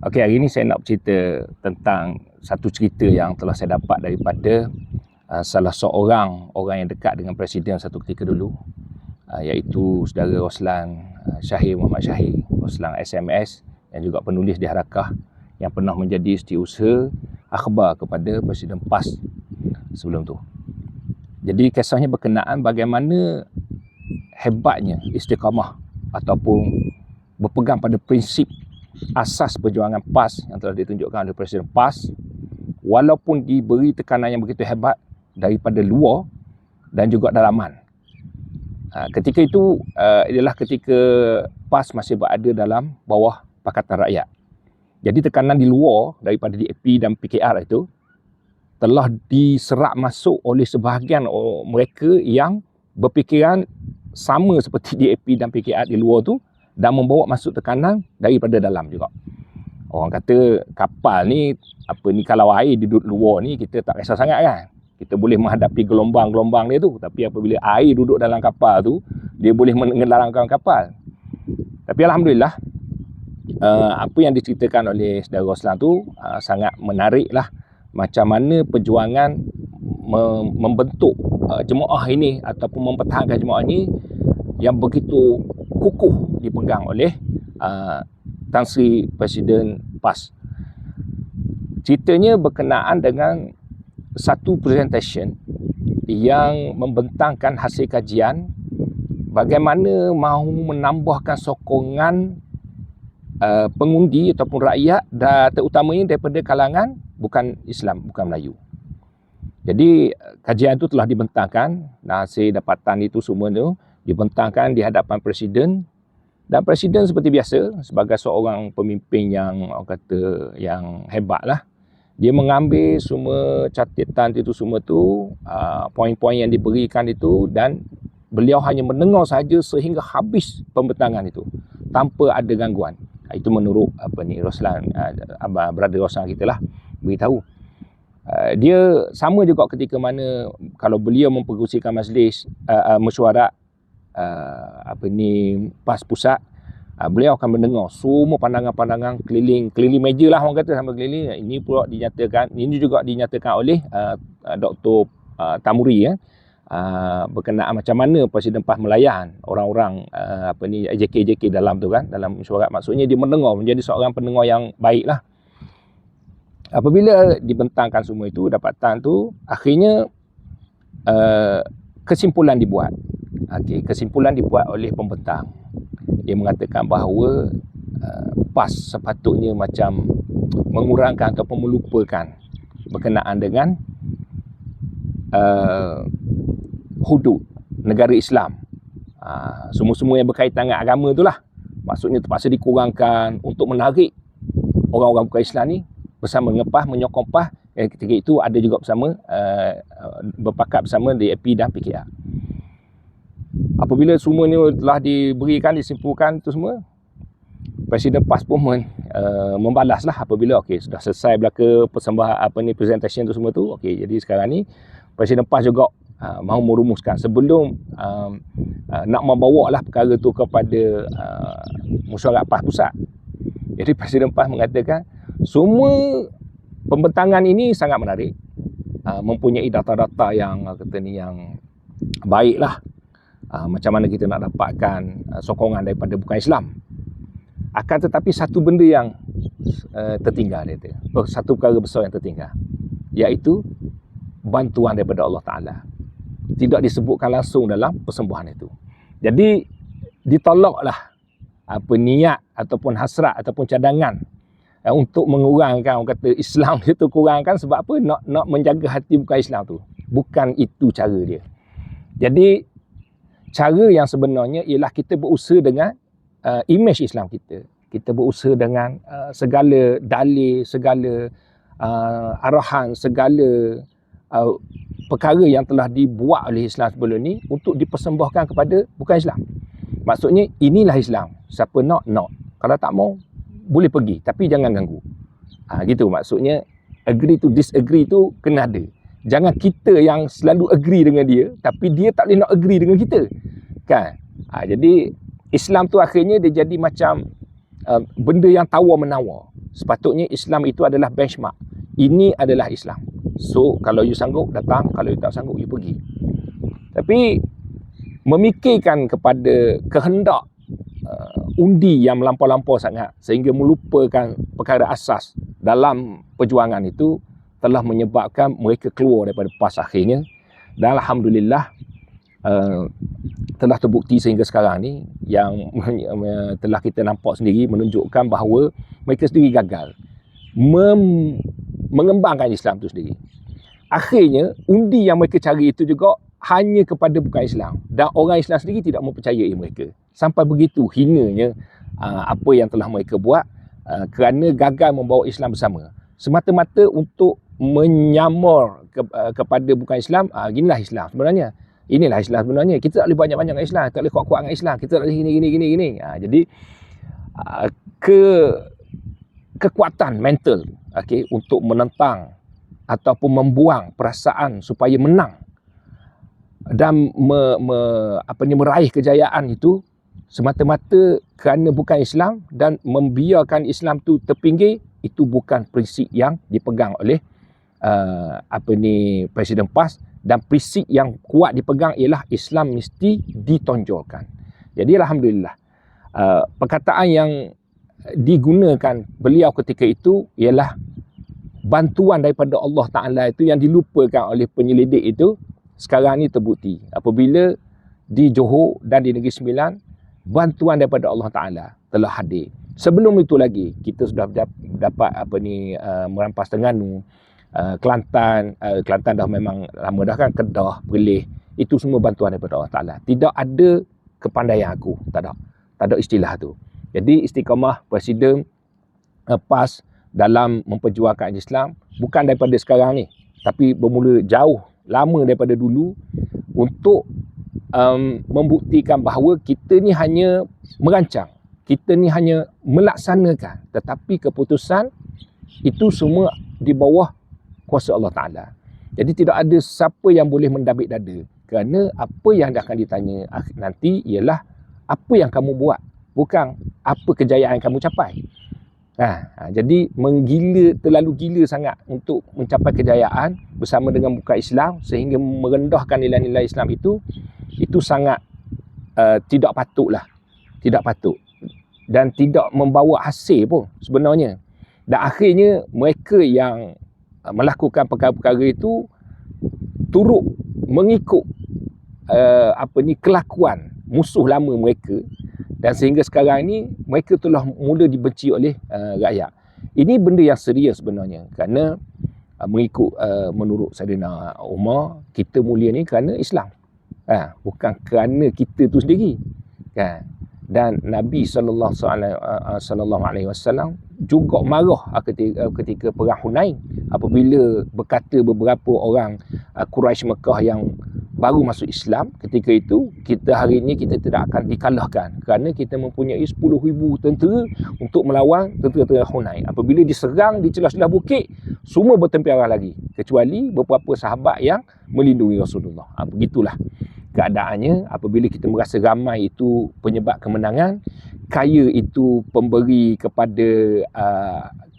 Okey, hari ini saya nak bercerita tentang satu cerita yang telah saya dapat daripada salah seorang orang yang dekat dengan Presiden satu ketika dulu, iaitu saudara Roslan Syahir Muhammad Syahir, Roslan SMS, yang juga penulis di Harakah yang pernah menjadi setiausaha akhbar kepada Presiden PAS sebelum tu. Jadi kisahnya berkenaan bagaimana hebatnya istiqamah ataupun berpegang pada prinsip asas perjuangan PAS yang telah ditunjukkan oleh Presiden PAS, walaupun diberi tekanan yang begitu hebat daripada luar dan juga dalaman. Ketika itu ialah ketika PAS masih berada dalam bawah Pakatan Rakyat. Jadi tekanan di luar daripada DAP dan PKR itu telah diserap masuk oleh sebahagian mereka yang berfikiran sama seperti DAP dan PKR di luar tu, dan membawa masuk tekanan daripada dalam juga. Orang kata kapal ni, kalau air duduk luar ni kita tak kisah sangat kan. Kita boleh menghadapi gelombang-gelombang dia tu, tapi apabila air duduk dalam kapal tu, dia boleh menenggelamkan kapal. Tapi alhamdulillah, apa yang diceritakan oleh saudara Roslan tu sangat menarik lah, macam mana perjuangan membentuk jemaah ini ataupun mempertahankan jemaah ini yang begitu kukuh dipegang oleh Tan Sri Presiden PAS. Ceritanya berkenaan dengan satu presentation yang membentangkan hasil kajian bagaimana mahu menambahkan sokongan pengundi ataupun rakyat, dan terutamanya daripada kalangan bukan Islam, bukan Melayu. Jadi kajian itu telah dibentangkan, hasil dapatan itu semua tu dibentangkan di hadapan Presiden, dan Presiden seperti biasa sebagai seorang pemimpin yang orang kata yang hebat lah, dia mengambil semua catatan itu semua tu, poin-poin yang diberikan itu, dan beliau hanya mendengar saja sehingga habis pembentangan itu tanpa ada gangguan. Itu menurut Roslan, brother Roslan kita lah beritahu. Dia sama juga ketika mana kalau beliau mempengerusikan majlis mesyuarat PAS pusat, beliau akan mendengar semua pandangan-pandangan keliling meja lah, orang kata sampai keliling. Ini pula dinyatakan, ini juga dinyatakan oleh Dr. Tamuri berkenaan macam mana Presiden PAS melayan orang-orang JK dalam tu kan, dalam mesyuarat. Maksudnya dia mendengar, menjadi seorang pendengar yang baik lah. Apabila dibentangkan semua itu, dapatan tu, akhirnya kesimpulan dibuat. Kesimpulan dibuat oleh pembentang. Dia mengatakan bahawa PAS sepatutnya macam mengurangkan ataupun melupakan berkenaan dengan hudud negara Islam. Semua-semua yang berkaitan dengan agama itulah. Maksudnya terpaksa dikurangkan untuk menarik orang-orang bukan Islam ni bersama dengan PAS, menyokong PAS. Ketika itu ada juga bersama berpakat bersama DAP dan PKR. Apabila semuanya telah diberikan, disimpulkan itu semua, Presiden PAS pun membalaslah apabila sudah selesai belaka persembahan presentation itu semua tu. Jadi sekarang ni Presiden PAS juga mahu merumuskan sebelum nak membawa lah perkara tu kepada mesyuarat PAS pusat. Jadi Presiden PAS mengatakan semua pembentangan ini sangat menarik, mempunyai data-data yang yang baik lah. Macam mana kita nak dapatkan sokongan daripada bukan Islam. Akan tetapi satu benda yang tertinggal, dia kata. Satu perkara besar yang tertinggal, iaitu bantuan daripada Allah Ta'ala. Tidak disebutkan langsung dalam persembahan itu. Jadi ditolaklah niat ataupun hasrat ataupun cadangan untuk mengurangkan, orang kata Islam itu kurangkan. Sebab apa? Nak menjaga hati bukan Islam tu. Bukan itu cara dia. Jadi cara yang sebenarnya ialah kita berusaha dengan imej Islam kita. Kita berusaha dengan segala dalil, segala arahan, segala perkara yang telah dibuat oleh Islam sebelum ni untuk dipersembahkan kepada bukan Islam. Maksudnya inilah Islam. Siapa nak. Kalau tak mau, boleh pergi. Tapi jangan ganggu. Gitu maksudnya. Agree to disagree tu kena ada. Jangan kita yang selalu agree dengan dia, tapi dia tak boleh nak agree dengan kita. Kan? Jadi Islam tu akhirnya dia jadi macam benda yang tawar-menawar. Sepatutnya Islam itu adalah benchmark. Ini adalah Islam. So, kalau you sanggup, datang. Kalau you tak sanggup, you pergi. Tapi, memikirkan kepada kehendak undi yang melampau-lampau sangat sehingga melupakan perkara asas dalam perjuangan itu telah menyebabkan mereka keluar daripada PAS akhirnya. Dan Alhamdulillah, telah terbukti sehingga sekarang ni yang telah kita nampak sendiri menunjukkan bahawa mereka sendiri gagal mengembangkan Islam itu sendiri. Akhirnya undi yang mereka cari itu juga hanya kepada bukan Islam, dan orang Islam sendiri tidak mempercayai mereka. Sampai begitu hinanya apa yang telah mereka buat kerana gagal membawa Islam bersama, semata-mata untuk menyamar kepada bukan Islam. Inilah Islam sebenarnya. Inilah Islam sebenarnya. Kita tak boleh banyak-banyak dengan Islam, tak boleh kuat-kuat dengan Islam, kita tak boleh gini. Jadi kekuatan mental, untuk menentang ataupun membuang perasaan supaya menang dan meraih kejayaan itu semata-mata kerana bukan Islam dan membiarkan Islam tu terpinggir, itu bukan prinsip yang dipegang oleh Presiden PAS. Dan prinsip yang kuat dipegang ialah Islam mesti ditonjolkan. Jadi Alhamdulillah, perkataan yang digunakan beliau ketika itu ialah bantuan daripada Allah Ta'ala itu yang dilupakan oleh penyelidik itu sekarang ni terbukti. Apabila di Johor dan di Negeri Sembilan, bantuan daripada Allah Ta'ala telah hadir. Sebelum itu lagi, kita sudah dapat merampas Terengganu, Kelantan dah memang lama dah kan, Kedah, Perlis, itu semua bantuan daripada Allah Ta'ala. Tidak ada kepandaian aku, tak ada istilah tu. Jadi istiqamah Presiden PAS dalam memperjuangkan Islam bukan daripada sekarang ni, tapi bermula jauh lama daripada dulu untuk membuktikan bahawa kita ni hanya merancang, kita ni hanya melaksanakan, tetapi keputusan itu semua di bawah kuasa Allah Ta'ala. Jadi tidak ada siapa yang boleh mendabik dada, kerana apa yang akan ditanya nanti ialah apa yang kamu buat, bukan apa kejayaan yang kamu capai. Jadi terlalu gila sangat untuk mencapai kejayaan bersama dengan bukan Islam sehingga merendahkan nilai-nilai Islam itu sangat tidak patutlah. Tidak patut. Dan tidak membawa hasil pun sebenarnya. Dan akhirnya mereka yang melakukan perkara-perkara itu turut mengikut kelakuan musuh lama mereka, dan sehingga sekarang ini mereka telah mula dibenci oleh rakyat. Ini benda yang serius sebenarnya, kerana menurut Saidina Umar, kita mulia ni kerana Islam, bukan kerana kita tu sendiri, kan? Dan Nabi SAW juga marah ketika perang Hunain apabila berkata beberapa orang Quraisy Mekah yang baru masuk Islam ketika itu, kita hari ini kita tidak akan dikalahkan kerana kita mempunyai 10,000 tentera untuk melawan tentera-tentera Hunain. Apabila diserang di celah-celah bukit, semua bertempiaran lagi kecuali beberapa sahabat yang melindungi Rasulullah. Begitulah keadaannya apabila kita merasa ramai itu penyebab kemenangan, kaya itu pemberi kepada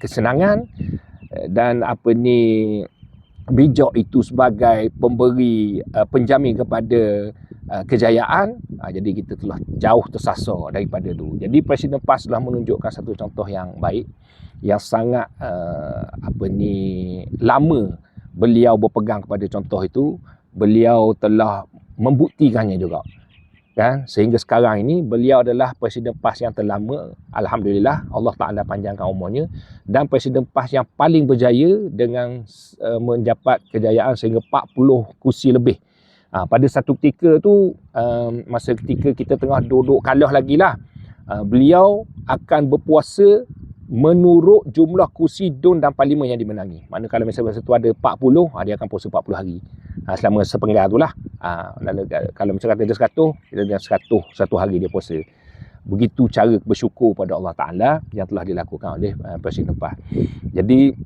kesenangan, dan bijak itu sebagai pemberi penjamin kepada kejayaan. Jadi kita telah jauh tersasar daripada itu. Jadi Presiden PAS telah menunjukkan satu contoh yang baik, yang sangat lama beliau berpegang kepada contoh itu. Beliau telah membuktikannya juga, kan? Sehingga sekarang ini beliau adalah Presiden PAS yang terlama, Alhamdulillah, Allah Ta'ala panjangkan umurnya, dan Presiden PAS yang paling berjaya dengan mendapat kejayaan sehingga 40 kursi lebih. Pada satu ketika tu, masa ketika kita tengah duduk kalah lagi lah, beliau akan berpuasa menurut jumlah kursi DUN dan Parlimen yang dimenangi. Mana kalau misalnya masa tu ada 40, dia akan puasa 40 hari. Selama sepenggal tu lah. Kalau misalnya kata dia 100, dia 100 satu hari dia puasa. Begitu cara bersyukur pada Allah Ta'ala yang telah dilakukan oleh Presiden PAS. Jadi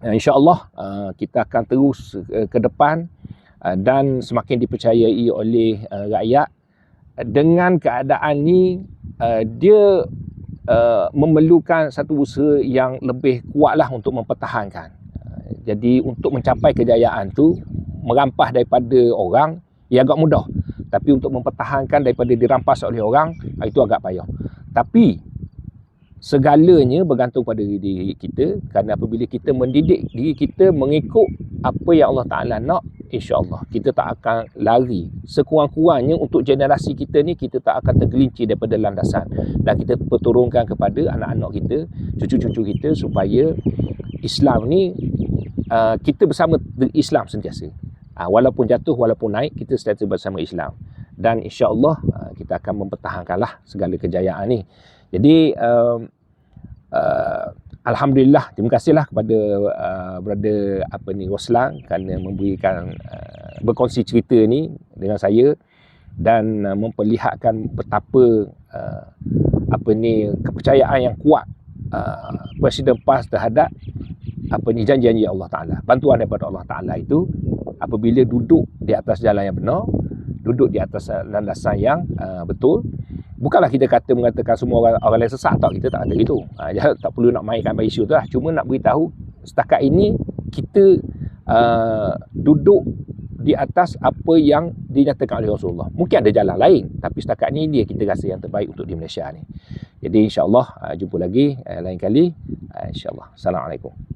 insya-Allah kita akan terus ke depan dan semakin dipercayai oleh rakyat. Dengan keadaan ni, dia memerlukan satu usaha yang lebih kuatlah untuk mempertahankan. Jadi untuk mencapai kejayaan tu, merampah daripada orang, ia agak mudah. Tapi untuk mempertahankan daripada dirampas oleh orang, itu agak payah. Tapi segalanya bergantung pada diri kita, kerana apabila kita mendidik diri kita mengikut apa yang Allah Ta'ala nak, insya-Allah kita tak akan lari. Sekurang-kurangnya untuk generasi kita ni, kita tak akan tergelincir daripada landasan, dan kita perturunkan kepada anak-anak kita, cucu-cucu kita, supaya Islam ni kita bersama Islam sentiasa. Walaupun jatuh, walaupun naik, kita sentiasa bersama Islam. Dan insya-Allah kita akan mempertahankanlah segala kejayaan ni. Jadi alhamdulillah, terima kasihlah kepada brother Roslan kerana memberikan berkongsi cerita ni dengan saya, dan memperlihatkan betapa kepercayaan yang kuat Presiden PAS terhadap janji-janji Allah Ta'ala, bantuan daripada Allah Ta'ala itu apabila duduk di atas jalan yang benar, duduk di atas landasan yang betul. Bukanlah kita mengatakan semua orang lain sesat, tak, kita tak kata gitu. Tak perlu nak mainkan isu tu lah. Cuma nak beritahu setakat ini kita duduk di atas apa yang dinyatakan oleh Rasulullah. Mungkin ada jalan lain, tapi setakat ini dia kita rasa yang terbaik untuk di Malaysia ni. Jadi insya-Allah jumpa lagi lain kali, insya-Allah. Assalamualaikum.